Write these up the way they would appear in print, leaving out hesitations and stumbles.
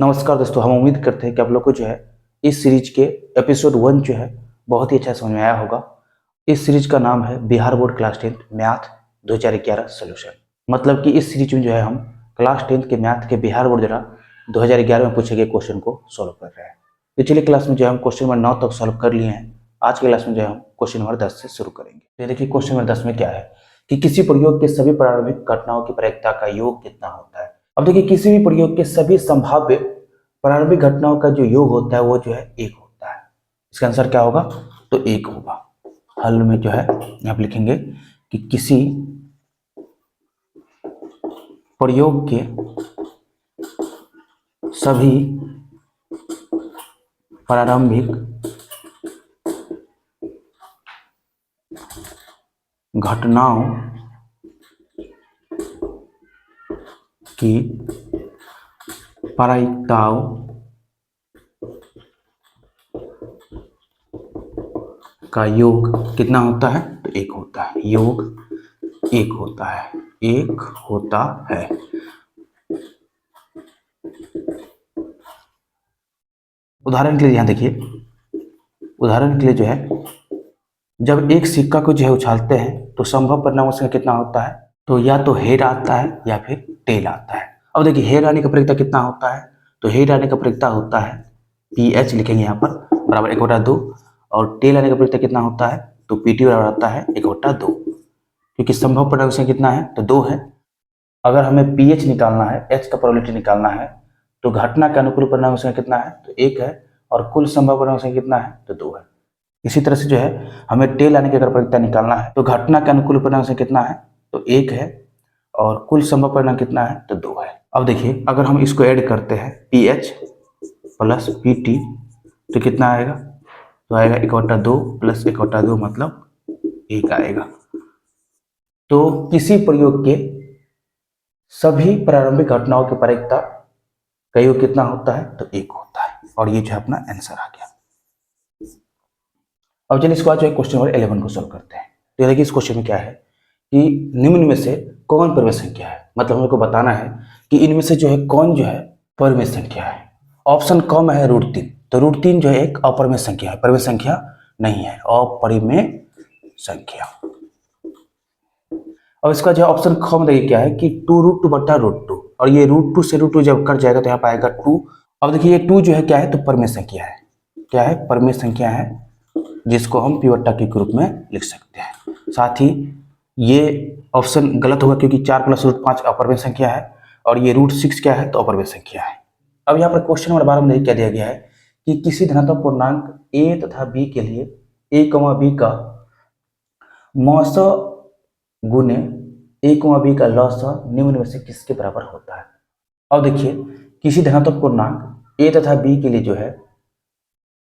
नमस्कार दोस्तों, हम उम्मीद करते हैं कि आप लोग को जो है इस सीरीज के एपिसोड 1 जो है बहुत ही अच्छा समझ में आया होगा। इस सीरीज का नाम है Bihar board class 10 math 2011 solution. मतलब कि इस सीरीज में जो है हम क्लास 10 के मैथ के बिहार बोर्ड द्वारा 2011 में पूछे गए क्वेश्चन को सॉल्व कर रहे हैं। पिछले क्लास में जो है हम क्वेश्चन नंबर 9 तक सॉल्व कर लिए हैं। आज के क्लास में जो है हम क्वेश्चन नंबर 10 से शुरू करेंगे। तो देखिए क्वेश्चन नंबर 10 में क्या है कि किसी प्रयोग के सभी प्रारंभिक घटनाओं की प्रायिकता का योग कितना होता है। अब देखिए किसी भी प्रयोग के सभी संभाव्य प्रारंभिक घटनाओं का जो योग होता है वो जो है 1 होता है। इसका आंसर क्या होगा? तो 1 होगा। हल में जो है आप लिखेंगे कि किसी प्रयोग के सभी प्रारंभिक घटनाओं की प्रायिकताओं का योग कितना होता है? तो 1 होता है। योग 1 होता है। 1 होता है। उदाहरण के लिए यहां देखिए, उदाहरण के लिए जो है जब एक सिक्का को जो है उछालते हैं तो संभव परिणामों से कितना होता है? तो या तो हेड आता है या फिर टेल आता है। अब देखिए हेड आने का प्रायिकता कितना होता है? तो हेड आने का प्रायिकता होता है PH लिखेंगे यहाँ पर बराबर 1/2 और टेल आने का प्रायिकता कितना होता है? तो PT बराबर आता है 1/2 क्योंकि संभव परिणाम से कितना है? तो 2 है। अगर हमें PH निकालना है, H का प्रोबेबिलिटी निकालना है तो घटना के अनुकूल परिणाम से कितना है? तो 1 है और कुल संभव परिणाम से कितना है? तो 2 है। इसी तरह से जो है हमें टेल आने की अगर प्रायिकता निकालना है तो घटना के अनुकूल परिणाम से कितना है? तो 1 है और कुल संभव परिणाम कितना है? तो 2 है। अब देखिए अगर हम इसको ऐड करते हैं PH प्लस PT तो कितना आएगा? तो आएगा 1/2 प्लस 1/2 मतलब 1 आएगा। तो किसी प्रयोग के सभी प्रारंभिक घटनाओं की प्रायिकता का योग कितना होता है? तो 1 होता है और ये जो है अपना आंसर आ गया। अब चलिए इसके बाद जो है क्वेश्चन नंबर 11 को सॉल्व करते हैं। तो देखिए इस क्वेश्चन में क्या है कि निम्न में से कौन परिमेय संख्या है। मतलब हमको बताना है कि इनमें से जो है कौन जो है परिमेय संख्या है। ऑप्शन कम है √3, तो √3 जो है एक अपरिमेय संख्या है, परिमेय संख्या नहीं है, अपरिमेय संख्या। अब इसका जो ऑप्शन कम देखिए क्या है कि 2√2 बटा √2 और ये √2 से √2 जब कट जाएगा तो यहाँ पाएगा 2। अब देखिए ये 2 जो है क्या है? तो परिमेय संख्या है। क्या है? परिमेय संख्या है जिसको हम पिवट्टा के रूप में लिख सकते हैं। साथ ही ये ऑप्शन गलत होगा क्योंकि 4 + √5 अपरिमेय संख्या है और ये √6 क्या है? तो अपरिमेय संख्या है। अब यहाँ पर क्वेश्चन नंबर 12 में देखिए क्या दिया गया है कि किसी धनात्मक पूर्णांक a तथा b के लिए a, b का मौस गुने a, b का लॉस निम्न में से किसके बराबर होता है। अब देखिए किसी धनात्मक पूर्णांक a तथा b के लिए जो है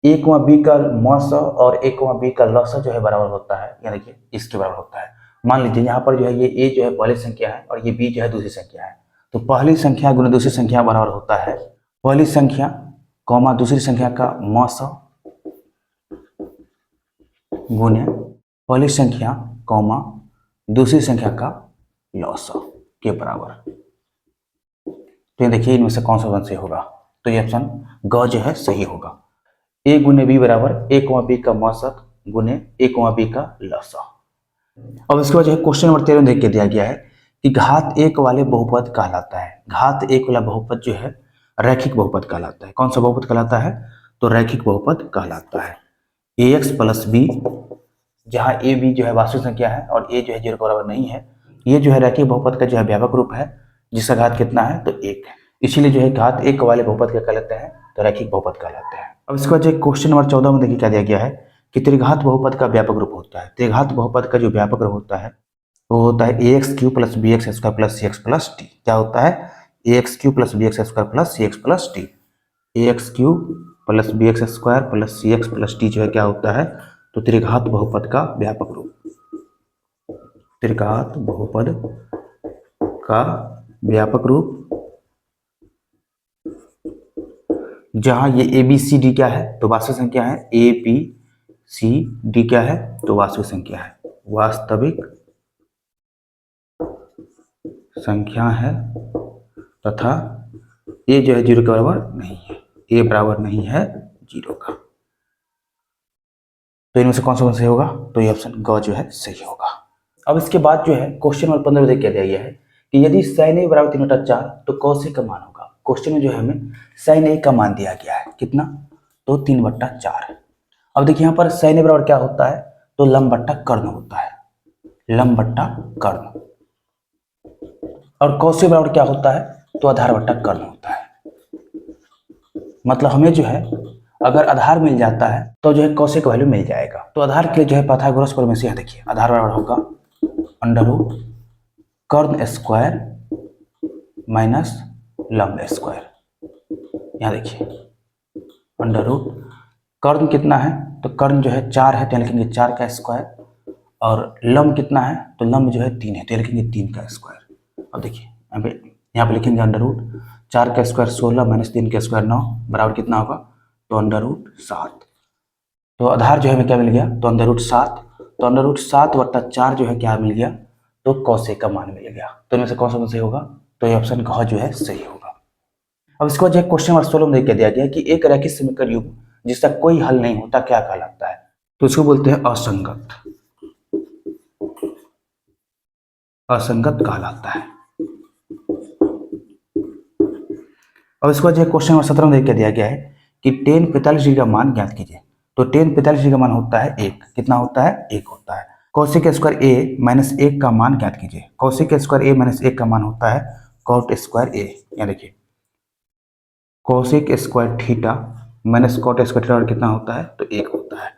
a, b का मौस और a, b का लॉस जो है बराबर होता है, यानी कि इसके बराबर होता है। मान लीजिए यहाँ पर जो है ये a जो है पहली संख्या है और ये b जो है दूसरी संख्या है, तो पहली संख्या गुने दूसरी संख्या बराबर होता है पहली संख्या कॉमा दूसरी संख्या का मौस गुने पहली संख्या कॉमा दूसरी संख्या का लॉस के बराबर। तो ये देखिए इनमें से कौन सा ऑप्शन सही होगा? तो ये ऑप्शन ग जो है सही होगा। a गुने b बराबर a, b का मौसक गुने a, b का लसा। अब इसके बाद जो है क्वेश्चन नंबर 13 देख के दिया गया है कि घात 1 वाले बहुपद कहलाता है। घात 1 वाला बहुपद जो है रैखिक बहुपद कहलाता है। कौन सा बहुपद कहलाता है? तो रैखिक बहुपद कहलाता है। ax प्लस b, जहाँ a b जो है वास्तविक संख्या है और a जो है 0 के बराबर नहीं है, ये जो है रैखिक बहुपद का जो है व्यापक रूप है जिसका घात कितना है? तो 1 है। इसीलिए जो है घात 1 वाले बहुपद क्या कहलाते हैं? तो रैखिक बहुपद कहलाते हैं। अब इसके बाद जो क्वेश्चन नंबर 14 में देखिए क्या दिया गया है कि त्रिघात बहुपद का व्यापक रूप होता है। त्रिघात बहुपद का जो व्यापक रूप होता है वो होता है ax³ + bx² + cx + t। क्या होता है? ax³ + bx² + cx + t। ax³ + bx² + cx + t जो है क्या होता है? तो त्रिघात बहुपद का व्यापक रूप। त्रिघात बहुपद का व्यापक रूप जहां ये ABCD क्या है? तो वास्तविक संख्या है। ABCD क्या है? तो वास्तविक संख्या है, वास्तविक संख्या है तथा ए जो है 0 के बराबर नहीं है, ए बराबर नहीं है 0 का। तो इनमें से कौन सा सही होगा? तो ये ऑप्शन ग जो है सही होगा। अब इसके बाद जो है क्वेश्चन नंबर 15 में क्या दिया गया है कि यदि sin a बराबर 3/4 तो cos a का मान होगा। क्वेश्चन में जो है हमें sin a का मान दिया गया है कितना? तो 3/4। अब देखिए यहाँ पर sin a बराबर क्या होता है? तो लंब बट्टा कर्ण होता है, लंब बट्टा कर्ण। और cos a बराबर क्या होता है? तो आधार बट्टा कर्ण होता है। मतलब हमें जो है अगर आधार मिल जाता है तो जो है cos a का वैल्यू मिल जाएगा। तो आधार के लिए जो है पाइथागोरस प्रमेय से यहाँ देखिए आधार बराबर होगा अंडर कर्ण स्क्वायर माइनस लंब स्क्वायर। यहाँ देखिए अंडर रूट कर्ण कितना है? तो कर्ण जो है 4 है तो लिखेंगे 4 का स्क्वायर, और लंब कितना है? तो लंब जो है 3 है तो लिखेंगे 3 का स्क्वायर। अब देखिए यहाँ पे लिखेंगे अंडर रूट 4 का स्क्वायर 16 माइनस 3 का स्क्वायर 9 बराबर कितना होगा? तो अंडर रूट 7। तो आधार जो है हमें क्या मिल गया? तो अंडर रूट 7। तो अंडर रूट 7/4 जो है क्या मिल गया? तो cos a का मान मिल गया। तो इनमें से कौन सा सही होगा? तो ये ऑप्शन घ जो है सही होगा। अब इसके बाद जो क्वेश्चन नंबर 16 में दिया गया कि एक रैखिक समीकरण युग्म जिसका कोई हल नहीं होता क्या कहलाता है? तो इसको बोलते हैं असंगत, असंगत कहलाता है। अब इसके बाद जो क्वेश्चन नंबर 17 में दिया गया है कि tan 45 डिग्री का मान ज्ञात कीजिए। तो tan 45 डिग्री का मान होता है 1। कितना होता है? 1 होता है। cosec स्क्वायर a माइनस 1 का मान ज्ञात कीजिए। cosec स्क्वायर a माइनस 1 का मान होता है cot स्क्वायर a। यहाँ देखिए cosec square theta minus cot square theta कितना होता है? तो 1 होता है।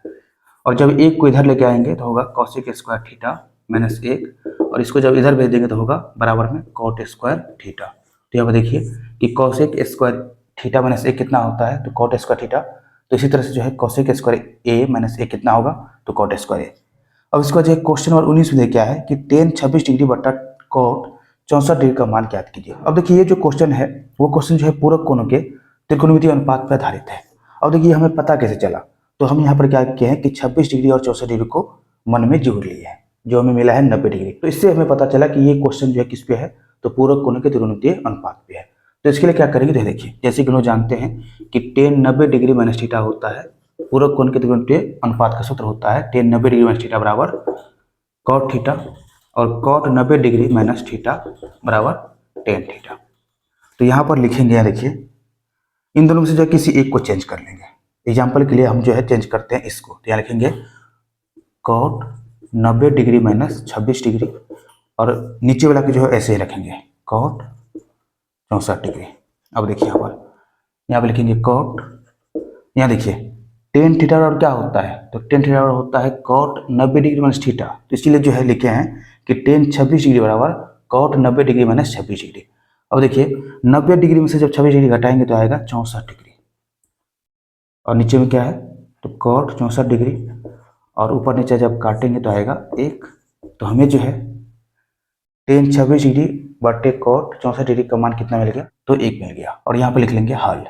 और जब 1 को इधर लेके आएंगे तो होगा cosec स्क्वायर थीटा माइनस 1, और इसको जब इधर भेज देंगे तो होगा बराबर में cot स्क्वायर थीटा। तो यहाँ पर देखिए कि cosec स्क्वायर थीटा माइनस 1 कितना होता है? तो cot स्क्वायर थीटा। तो इसी तरह से जो है cosec स्क्वायर a माइनस 1 कितना होगा? तो cot स्क्वायर a। अब इसका जो क्वेश्चन नंबर 19 में क्या है कि tan 26 डिग्री बटा cot 64 डिग्री का मान ज्ञात कीजिए। अब देखिए ये जो क्वेश्चन है वो क्वेश्चन जो है पूरक कोणों के त्रिकोणमितीय अनुपात पर आधारित है। अब देखिए हमें पता कैसे चला? तो हम यहाँ पर क्या किए हैं कि 26 डिग्री और 64 डिग्री को मन में जोड़ लिए हैं, जो हमें मिला है 90 डिग्री। तो इससे हमें पता चला कि ये क्वेश्चन जो है किस पे है? तो पूरक कोणों के त्रिकोणमितीय अनुपात पे है। तो इसके लिए क्या करेंगे? तो देखिए जैसे कि हम जानते हैं कि tan 90 डिग्री माइनस थीटा होता है, पूरक कोण के त्रिकोणमितीय अनुपात का सूत्र होता है tan 90 डिग्री माइनस थीटा बराबर cot थीटा, और cot 90 डिग्री माइनस थीटा बराबर tan थीटा। तो यहाँ पर लिखेंगे, यहाँ देखिए इन दोनों में से जो किसी एक को चेंज कर लेंगे। एग्जाम्पल के लिए हम जो है चेंज करते हैं इसको, तो यहाँ लिखेंगे cot 90 डिग्री माइनस 26 डिग्री, और नीचे वाला के जो है ऐसे ही रखेंगे cot 64 डिग्री। अब देखिए यहाँ पर लिखेंगे cot, यहाँ देखिए tan थीटा और क्या होता है? तो tan थीटा होता है cot 90 डिग्री माइनस थीटा। तो इसीलिए जो है लिखे हैं कि tan 26 डिग्री बराबर cot 90 डिग्री माइनस 26 डिग्री। अब देखिए 90 डिग्री में से जब 26 डिग्री घटाएंगे तो आएगा 64 डिग्री, और नीचे में क्या है? तो cot 64 डिग्री, और ऊपर नीचे जब काटेंगे तो आएगा 1। तो हमें जो है tan 26 डिग्री बटे cot 64 डिग्री का मान कितना मिल गया? तो 1 मिल गया। और यहाँ पर लिख लेंगे हल,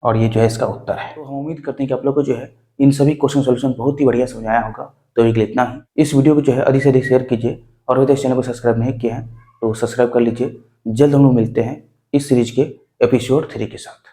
और ये जो है इसका उत्तर है। तो हम उम्मीद करते हैं कि आप लोग को जो है इन सभी क्वेश्चन सॉल्यूशन बहुत ही बढ़िया समझ आया होगा। तो अभी के लिए इतना ही। इस वीडियो को जो है अधिक से अधिक शेयर कीजिए, और अगर इस चैनल को सब्सक्राइब नहीं किया है तो सब्सक्राइब कर लीजिए। जल्द हम लोग मिलते हैं इस सीरीज के एपिसोड 3 के साथ।